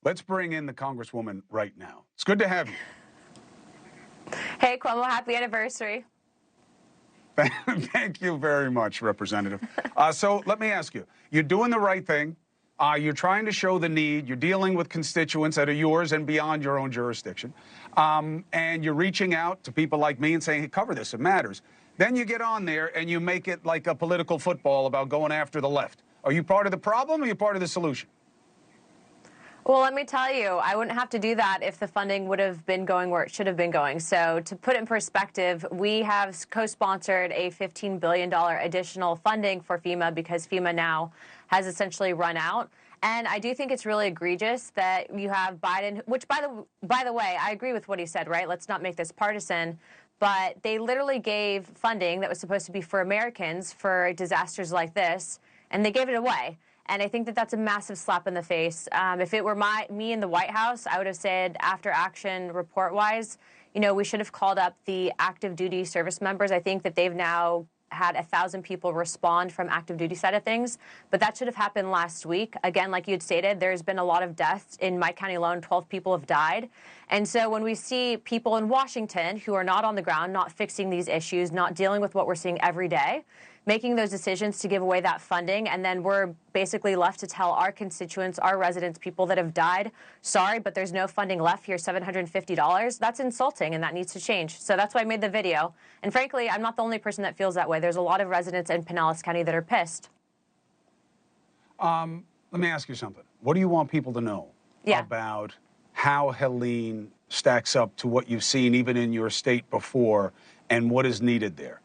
Let's bring in the Congresswoman right now. It's good to have you. Hey, Cuomo, happy anniversary. Thank you very much, Representative. So let me ask you, you're doing the right thing. You're trying to show the need. You're dealing with constituents that are yours and beyond your own jurisdiction. And you're reaching out to people like me and saying, hey, cover this, it matters. Then you get on there and you make it like a political football about going after the left. Are you part of the problem or are you part of the solution? Well, let me tell you, I wouldn't have to do that if the funding would have been going where it should have been going. So to put it in perspective, we have co-sponsored a $15 billion additional funding for FEMA because FEMA now has essentially run out. And I do think it's really egregious that you have Biden, which, by the way, I agree with what he said, right? Let's not make this partisan. But they literally gave funding that was supposed to be for Americans for disasters like this, and they gave it away. And I think that that's a massive slap in the face. If it were me in the White House, I would have said after action report-wise, you know, we should have called up the active duty service members. I think that they've now had 1,000 people respond from active duty side of things, but that should have happened last week. Again, like you had stated, there's been a lot of deaths. In my county alone, 12 people have died. And so when we see people in Washington who are not on the ground, not fixing these issues, not dealing with what we're seeing every day, making those decisions to give away that funding, and then we're basically left to tell our constituents, our residents, people that have died, sorry, but there's no funding left, here's $750. That's insulting, and that needs to change. So that's why I made the video. And frankly, I'm not the only person that feels that way. There's a lot of residents in Pinellas County that are pissed. Let me ask you something. What do you want people to know about how Helene stacks up to what you've seen even in your state before and what is needed there?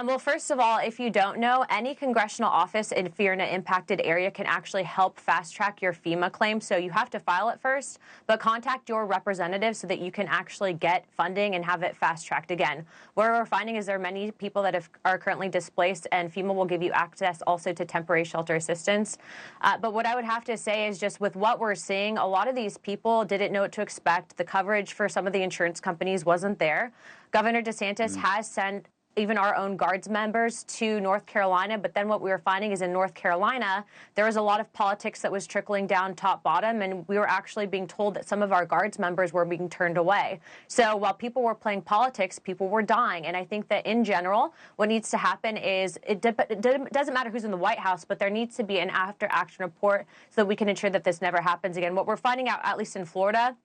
Well, first of all, if you don't know, any congressional office in FEMA-impacted area can actually help fast-track your FEMA claim. So you have to file it first, but contact your representative so that you can actually get funding and have it fast-tracked again. What we're finding is there are many people that are currently displaced, and FEMA will give you access also to temporary shelter assistance. But what I would have to say is just with what we're seeing, a lot of these people didn't know what to expect. The coverage for some of the insurance companies wasn't there. Governor DeSantis has sent even our own Guards members to North Carolina. But then what we were finding is in North Carolina, there was a lot of politics that was trickling down top bottom. And we were actually being told that some of our Guards members were being turned away. So while people were playing politics, people were dying. And I think that in general, what needs to happen is it doesn't matter who's in the White House, but there needs to be an after action report so that we can ensure that this never happens again. What we're finding out, at least in Florida,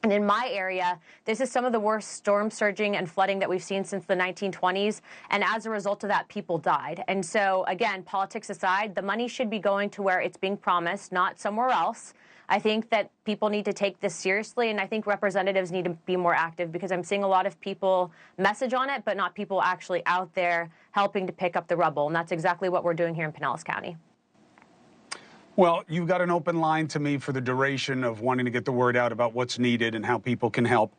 and in my area, this is some of the worst storm surging and flooding that we've seen since the 1920s. And as a result of that, people died. And so, again, politics aside, the money should be going to where it's being promised, not somewhere else. I think that people need to take this seriously, and I think representatives need to be more active because I'm seeing a lot of people message on it, but not people actually out there helping to pick up the rubble. And that's exactly what we're doing here in Pinellas County. Well, you've got an open line to me for the duration of wanting to get the word out about what's needed and how people can help.